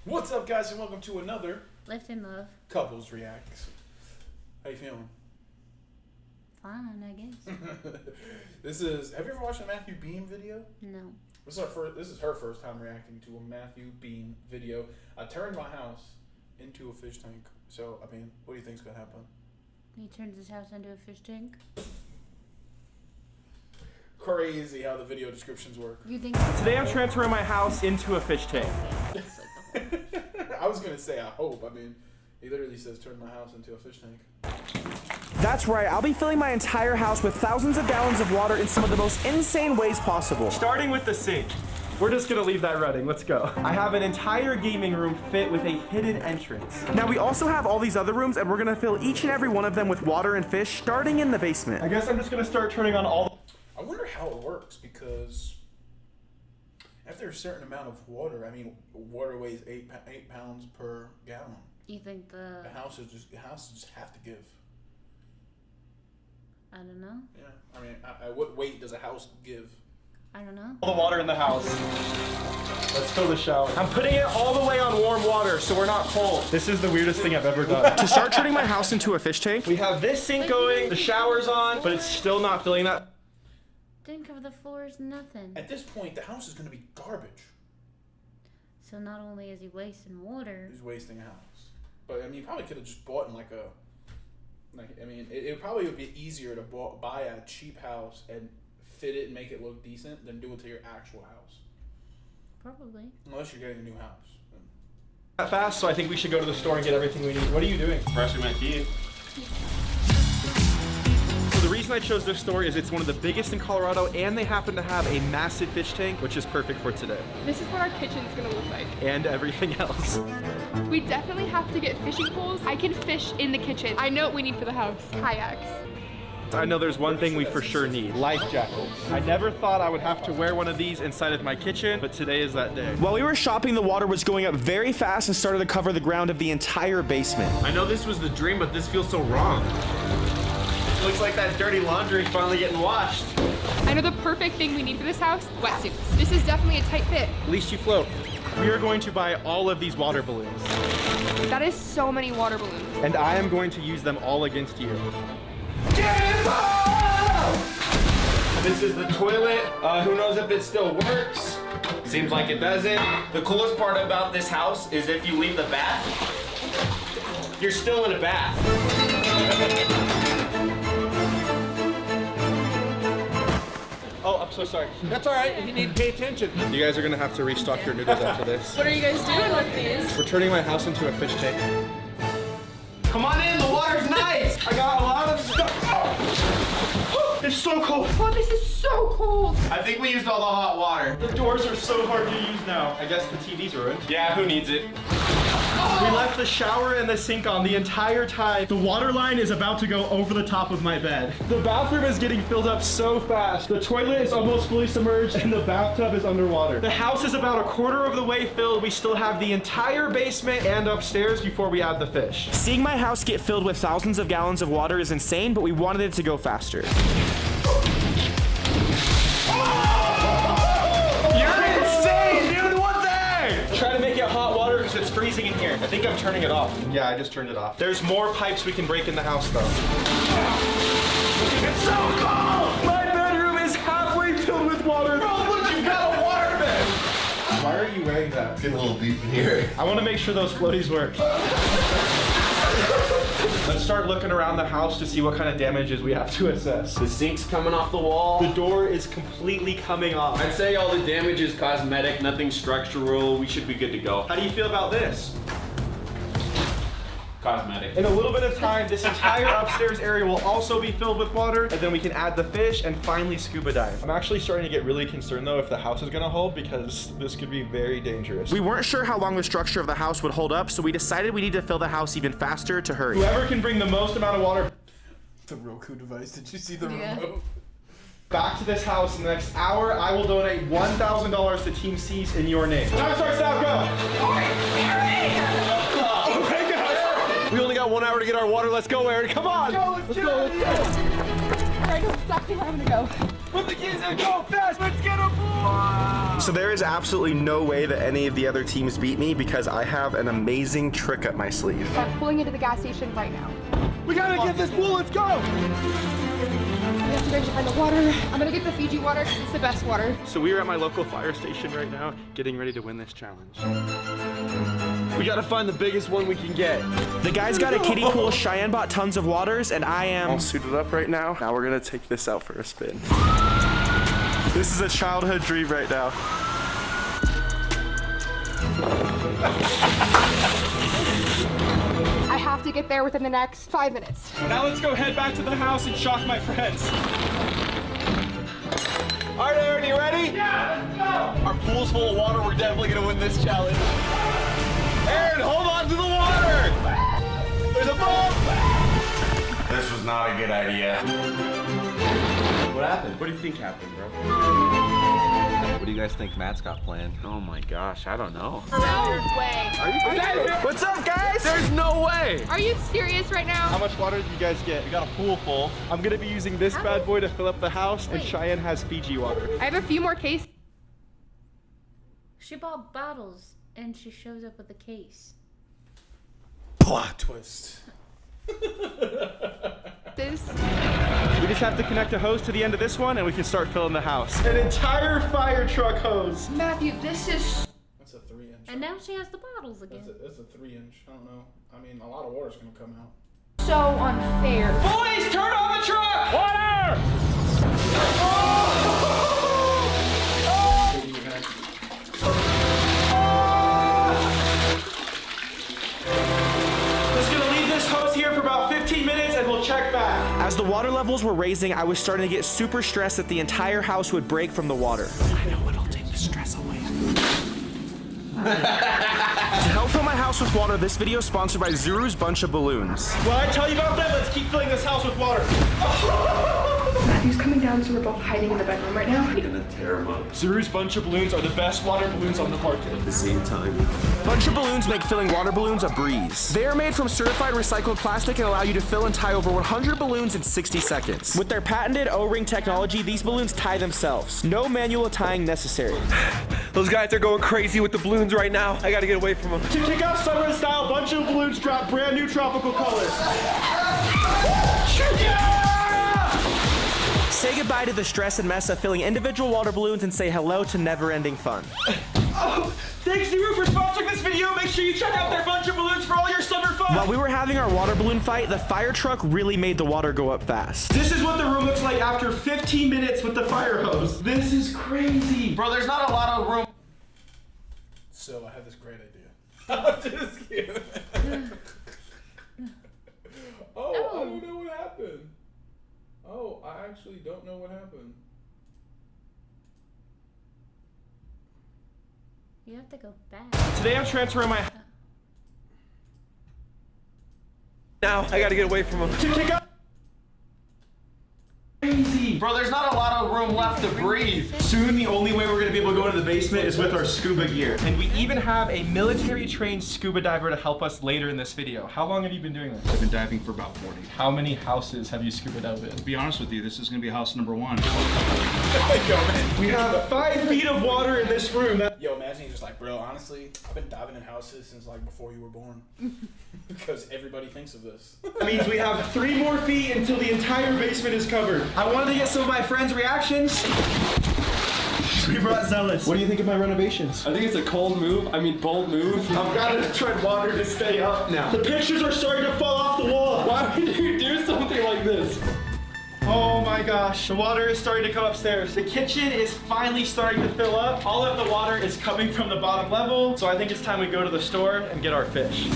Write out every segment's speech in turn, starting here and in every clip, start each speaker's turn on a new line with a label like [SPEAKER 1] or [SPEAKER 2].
[SPEAKER 1] What's up, guys, and welcome to another
[SPEAKER 2] Lift and Love
[SPEAKER 1] Couples Reacts. How you feeling?
[SPEAKER 2] Fine, I guess.
[SPEAKER 1] Have you ever watched a Matthew Beam video?
[SPEAKER 2] No.
[SPEAKER 1] This is her first time reacting to a Matthew Beam video. I turned my house into a fish tank. So, I mean, what do you think's gonna happen?
[SPEAKER 2] He turns his house into a fish tank.
[SPEAKER 1] Crazy how the video descriptions work.
[SPEAKER 2] You think
[SPEAKER 3] Today I'm transferring my house into a fish tank.
[SPEAKER 2] it's like the whole
[SPEAKER 1] I was gonna say I hope. I mean, he literally says turn my house into a fish tank.
[SPEAKER 3] That's right, I'll be filling my entire house with thousands of gallons of water in some of the most insane ways possible. Starting with the sink. We're just gonna leave that running, let's go. I have an entire gaming room fit with a hidden entrance. Now we also have all these other rooms and we're gonna fill each and every one of them with water and fish starting in the basement. I guess I'm just gonna start turning on all.
[SPEAKER 1] I wonder how it works because after a certain amount of water, I mean, water weighs 8 pounds per gallon.
[SPEAKER 2] You think
[SPEAKER 1] The houses just have to give.
[SPEAKER 2] I don't know.
[SPEAKER 1] Yeah, I mean, what weight does a house give?
[SPEAKER 2] I don't know.
[SPEAKER 3] All the water in the house. Let's fill the shower. I'm putting it all the way on warm water so we're not cold. This is the weirdest thing I've ever done. To start turning my house into a fish tank, we have this sink going, the shower's on, but it's still not filling that.
[SPEAKER 2] Didn't cover the floors, nothing.
[SPEAKER 1] At this point, the house is going to be garbage.
[SPEAKER 2] So not only is he wasting water,
[SPEAKER 1] He's wasting a house. But I mean, you probably could have just bought in it probably would be easier to buy a cheap house and fit it and make it look decent than do it to your actual house.
[SPEAKER 2] probably.
[SPEAKER 1] Unless you're getting a new house.
[SPEAKER 3] That fast, so I think we should go to the store and get everything we need. What are you doing?
[SPEAKER 4] Brushing my teeth.
[SPEAKER 3] So the reason I chose this store is it's one of the biggest in Colorado and they happen to have a massive fish tank, which is perfect for today.
[SPEAKER 5] This is what our kitchen's gonna look like.
[SPEAKER 3] And everything else.
[SPEAKER 5] We definitely have to get fishing poles. I can fish in the kitchen. I know what we need for the house. Kayaks.
[SPEAKER 3] I know there's one thing we for sure need, life jackets. I never thought I would have to wear one of these inside of my kitchen, but today is that day. While we were shopping, the water was going up very fast and started to cover the ground of the entire basement.
[SPEAKER 4] I know this was the dream, but this feels so wrong. Looks like that dirty laundry is finally getting washed.
[SPEAKER 5] I know the perfect thing we need for this house, wetsuits. This is definitely a tight fit.
[SPEAKER 3] At least you float. We are going to buy all of these water balloons.
[SPEAKER 5] That is so many water balloons.
[SPEAKER 3] And I am going to use them all against you.
[SPEAKER 4] This is the toilet. Who knows if it still works? Seems like it doesn't. The coolest part about this house is if you leave the bath, you're still in a bath.
[SPEAKER 3] Oh, I'm so sorry.
[SPEAKER 4] That's all right. You need to pay attention.
[SPEAKER 3] You guys are gonna have to restock your noodles after this.
[SPEAKER 5] What are you guys doing with these?
[SPEAKER 3] We're turning my house into a fish tank.
[SPEAKER 4] Come on in. The water's nice.
[SPEAKER 3] I got a lot of stuff. It's so cold.
[SPEAKER 5] Oh, this is so cold.
[SPEAKER 4] I think we used all the hot water.
[SPEAKER 3] The doors are so hard to use now. I guess the TV's ruined.
[SPEAKER 4] Yeah, who needs it?
[SPEAKER 3] We left the shower and the sink on the entire time. The water line is about to go over the top of my bed. The bathroom is getting filled up so fast. The toilet is almost fully submerged and the bathtub is underwater. The house is about a quarter of the way filled. We still have the entire basement and upstairs before we add the fish. Seeing my house get filled with thousands of gallons of water is insane, but we wanted it to go faster. You're insane, dude! What the heck? Try to make it hot water because it's freezing in here. I think I'm turning it off. Yeah, I just turned it off. There's more pipes we can break in the house, though. It's so cold! My bedroom is halfway filled with water. Bro, look, you've got a water bed! Why are you wearing that?
[SPEAKER 6] It's getting a little deep in here.
[SPEAKER 3] I want to make sure those floaties work. Let's start looking around the house to see what kind of damages we have to assess.
[SPEAKER 4] The sink's coming off the wall.
[SPEAKER 3] The door is completely coming off.
[SPEAKER 4] I'd say all the damage is cosmetic, nothing structural. We should be good to go.
[SPEAKER 3] How do you feel about this?
[SPEAKER 4] Cosmetic.
[SPEAKER 3] In a little bit of time, this entire upstairs area will also be filled with water, and then we can add the fish and finally scuba dive. I'm actually starting to get really concerned though if the house is gonna hold because this could be very dangerous. We weren't sure how long the structure of the house would hold up, so we decided we need to fill the house even faster to hurry. Whoever can bring the most amount of water.
[SPEAKER 1] The Roku device, did you see the
[SPEAKER 2] Yeah.
[SPEAKER 1] remote?
[SPEAKER 3] Back to this house in the next hour. I will donate $1,000 to Team C's in your name. Time starts now, go! We only got 1 hour to get our water. Let's go, Aaron. Come on. Let's go.
[SPEAKER 5] exactly where I'm gonna go.
[SPEAKER 3] Put the keys in, go fast, let's get a boy! So there is absolutely no way that any of the other teams beat me because I have an amazing trick up my sleeve.
[SPEAKER 5] I'm pulling into the gas station right now.
[SPEAKER 3] We gotta get this pool, let's go!
[SPEAKER 5] We have to go find the water. I'm gonna get the Fiji water because it's the best water.
[SPEAKER 3] So we are at my local fire station right now, getting ready to win this challenge. We gotta find the biggest one we can get. The guys got a kiddie pool, Cheyenne bought tons of waters, and I am all suited up right now. Now we're gonna take this out for a spin. This is a childhood dream right now.
[SPEAKER 5] I have to get there within the next 5 minutes.
[SPEAKER 3] Now let's go head back to the house and shock my friends. All right, Aaron, you ready? Yeah, let's go. Our pool's full of water. We're definitely gonna win this challenge. Aaron, hold on to the water. There's a bump.
[SPEAKER 4] This was not a good idea.
[SPEAKER 3] What happened? What do you think happened, bro?
[SPEAKER 6] What do you guys think Matt's got planned?
[SPEAKER 4] Oh my gosh, I don't know.
[SPEAKER 5] No way.
[SPEAKER 3] What's up, guys?
[SPEAKER 6] There's no way!
[SPEAKER 5] Are you serious right
[SPEAKER 3] How
[SPEAKER 5] now?
[SPEAKER 3] much water did you guys get? We got a pool full. I'm gonna be using this bad boy to fill up the house, and
[SPEAKER 2] Wait.
[SPEAKER 3] Cheyenne has Fiji water.
[SPEAKER 5] I have a few more cases.
[SPEAKER 2] She bought bottles and she shows up with a case.
[SPEAKER 1] Plot twist.
[SPEAKER 3] We just have to connect a hose to the end of this one, and we can start filling the house. An entire fire truck hose.
[SPEAKER 5] Matthew, this is
[SPEAKER 1] That's a 3-inch.
[SPEAKER 2] And now she has the bottles again.
[SPEAKER 1] That's a 3-inch. I don't know. I mean, a lot of water's gonna come out.
[SPEAKER 5] so unfair.
[SPEAKER 3] Boys, turn on the truck! Water! Just gonna leave this hose here for about 15 minutes and we'll check back. As the water levels were raising, I was starting to get super stressed that the entire house would break from the water. I know what'll take the stress away. To help fill my house with water, this video is sponsored by Zuru's Bunch of Balloons. Well, I tell you about that, let's keep filling this house with water.
[SPEAKER 5] Matthew's coming down, so we're both hiding in the bedroom right now.
[SPEAKER 6] Gonna tear him up
[SPEAKER 3] Zuru's Bunch of Balloons are the best water balloons on the market.
[SPEAKER 6] at the same time.
[SPEAKER 3] Bunch of Balloons make filling water balloons a breeze. They are made from certified recycled plastic and allow you to fill and tie over 100 balloons in 60 seconds. With their patented O-ring technology, these balloons tie themselves. No manual tying necessary.
[SPEAKER 6] Those guys are going crazy with the balloons right now. I gotta get away from them.
[SPEAKER 3] To kick off summer style, Bunch of Balloons drop brand new tropical colors. Say goodbye to the stress and mess of filling individual water balloons and say hello to never-ending fun. Oh, thanks Zuru for sponsoring this video. Make sure you check out their Bunch of Balloons for all your summer fun. While we were having our water balloon fight, the fire truck really made the water go up fast. This is what the room looks like after 15 minutes with the fire hose. This is crazy.
[SPEAKER 4] Bro, there's not a lot of room.
[SPEAKER 1] So I have this great idea. I'm just kidding. Oh, I don't know what happened. Oh, I actually don't know what happened.
[SPEAKER 2] You have to go back.
[SPEAKER 3] Today I'm transferring my...
[SPEAKER 6] Now, I gotta get away from them.
[SPEAKER 3] To kick off... Crazy.
[SPEAKER 4] Bro, there's not a lot of room left to breathe.
[SPEAKER 3] Soon, the only way we're gonna be able to go into the basement is with our scuba gear. And we even have a military-trained scuba diver to help us later in this video. How long have you been doing this?
[SPEAKER 7] I've been diving for about 40.
[SPEAKER 3] How many houses have you scuba dived in?
[SPEAKER 7] To be honest with you, this is gonna be house number 1.
[SPEAKER 3] We have 5 feet of water in this room.
[SPEAKER 1] Yo, imagine you're just like, bro, honestly, I've been diving in houses since like before you were born. Because everybody thinks of this.
[SPEAKER 3] That means we have 3 more feet until the entire basement is covered. I wanted to get some of my friends' reactions. We brought Zealous. What do you think of my renovations?
[SPEAKER 6] I think it's a bold move.
[SPEAKER 3] I've got to tread water to stay up now. The pictures are starting to fall off the wall.
[SPEAKER 6] Why would you do something like this?
[SPEAKER 3] Oh my gosh, the water is starting to come upstairs. The kitchen is finally starting to fill up. All of the water is coming from the bottom level, so I think it's time we go to the store and get our fish.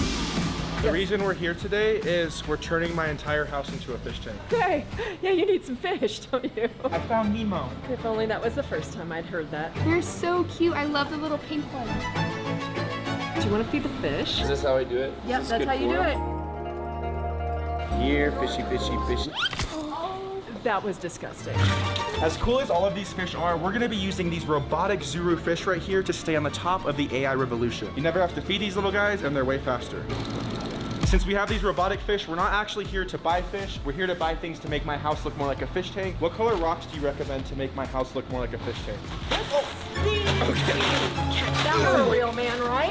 [SPEAKER 3] The reason we're here today is we're turning my entire house into a fish tank.
[SPEAKER 8] Hey, yeah, you need some fish, don't you?
[SPEAKER 3] I found Nemo.
[SPEAKER 8] If only that was the first time I'd heard that.
[SPEAKER 5] They're so cute. I love the little pink one.
[SPEAKER 8] Do you want to feed the fish?
[SPEAKER 6] Is this how I do it?
[SPEAKER 8] Yep,
[SPEAKER 6] Is this
[SPEAKER 8] that's
[SPEAKER 6] good
[SPEAKER 8] how you do
[SPEAKER 6] for
[SPEAKER 8] it.
[SPEAKER 6] 'em? Here, fishy, fishy, fishy.
[SPEAKER 8] That was disgusting.
[SPEAKER 3] As cool as all of these fish are, we're gonna be using these robotic Zuru fish right here to stay on the top of the AI revolution. You never have to feed these little guys and they're way faster. Since we have these robotic fish, we're not actually here to buy fish. We're here to buy things to make my house look more like a fish tank. What color rocks do you recommend to make my house look more like a fish tank?
[SPEAKER 8] That was a real man, right?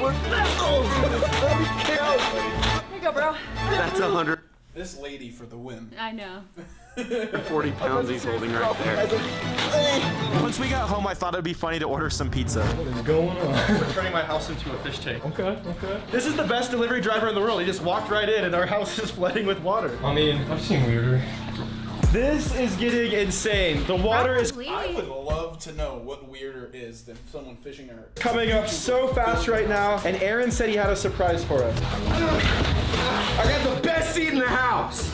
[SPEAKER 8] Here you go, bro.
[SPEAKER 4] That's 140
[SPEAKER 1] This lady for the win.
[SPEAKER 2] I know.
[SPEAKER 4] pounds he's holding right there.
[SPEAKER 3] Once we got home, I thought it'd be funny to order some pizza. What is going on? We're turning my house into a fish tank. Okay. This is the best delivery driver in the world. He just walked right in and our house is flooding with water.
[SPEAKER 9] I mean, I've seen weirder.
[SPEAKER 3] This is getting insane. The water is
[SPEAKER 1] I would love to know what weirder is than someone fishing a
[SPEAKER 3] coming up so fast right now, and Aaron said he had a surprise for us.
[SPEAKER 4] I got the best seat in the house.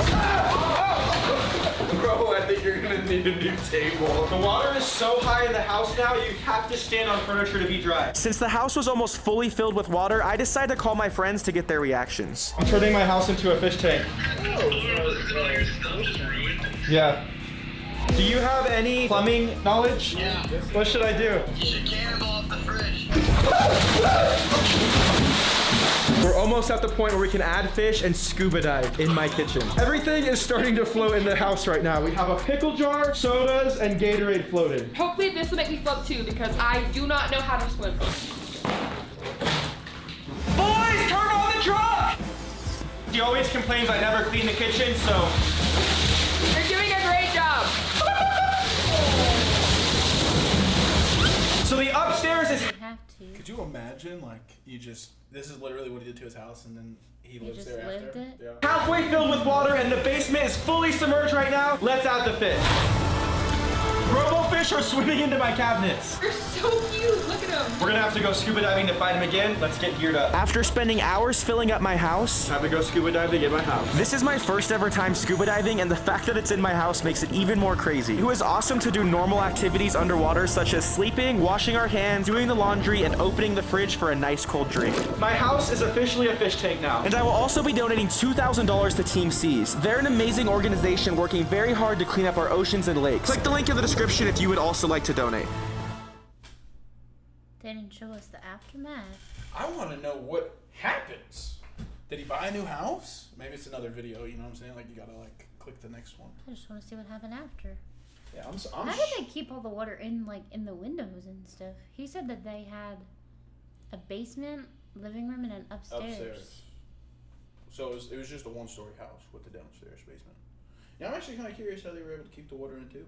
[SPEAKER 4] Bro, I think you're gonna need a new table.
[SPEAKER 3] The water is so high in the house now, you have to stand on furniture to be dry. Since the house was almost fully filled with water, I decided to call my friends to get their reactions. I'm turning my house into a fish tank. Yeah. Do you have any plumbing knowledge? Yeah. What should I do?
[SPEAKER 10] You should cannonball off the fridge.
[SPEAKER 3] We're almost at the point where we can add fish and scuba dive in my kitchen. Everything is starting to float in the house right now. We have a pickle jar, sodas, and Gatorade floating.
[SPEAKER 5] Hopefully this will make me float too, because I do not know how to swim.
[SPEAKER 3] Boys, turn on the truck! She always complains I never clean the kitchen, so...
[SPEAKER 5] You're doing a great job.
[SPEAKER 3] So the upstairs is...
[SPEAKER 2] You have to.
[SPEAKER 1] Could you imagine, like, this is literally what he did to his house, and then he lives
[SPEAKER 2] just
[SPEAKER 1] there
[SPEAKER 2] lived
[SPEAKER 1] after?
[SPEAKER 2] it?
[SPEAKER 1] Yeah.
[SPEAKER 3] halfway filled with water and the basement is fully submerged right now. Let's add the fish. Robo-fish are swimming into my cabinets.
[SPEAKER 5] You're so cute. Look at them.
[SPEAKER 3] We're gonna have to go scuba diving to find them again. Let's get geared up. After spending hours filling up my house, time to go scuba diving in my house. This is my first ever time scuba diving, and the fact that it's in my house makes it even more crazy. It was awesome to do normal activities underwater, such as sleeping, washing our hands, doing the laundry, and opening the fridge for a nice cold drink. My house is officially a fish tank now. And I will also be donating $2,000 to Team Seas. They're an amazing organization working very hard to clean up our oceans and lakes. Click the link in the description if you would also like to donate.
[SPEAKER 2] They didn't show us the aftermath.
[SPEAKER 1] I want to know what happens. Did he buy a new house? Maybe it's another video, you know what I'm saying? Like, you gotta, like, click the next one.
[SPEAKER 2] I just want to see what happened after.
[SPEAKER 1] Yeah,
[SPEAKER 2] How did they keep all the water in, like, in the windows and stuff? He said that they had a basement, living room, and an upstairs.
[SPEAKER 1] So it was just a one-story house with the downstairs basement. Yeah, I'm actually kind of curious how they were able to keep the water in too.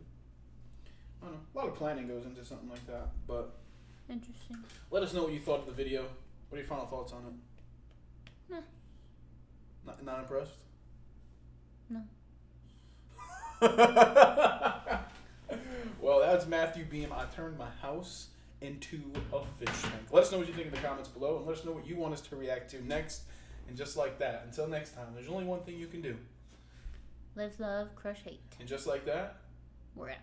[SPEAKER 1] I don't know. A lot of planning goes into something like that, but
[SPEAKER 2] Interesting.
[SPEAKER 1] let us know what you thought of the video. What are your final thoughts on it?
[SPEAKER 2] Nah.
[SPEAKER 1] Not impressed?
[SPEAKER 2] No.
[SPEAKER 1] Well, that's Matthew Beam. I turned my house into a fish tank. Let us know what you think in the comments below, and let us know what you want us to react to next. And just like that, until next time, there's only one thing you can do.
[SPEAKER 2] Live, love, crush, hate.
[SPEAKER 1] And just like that,
[SPEAKER 2] We're out.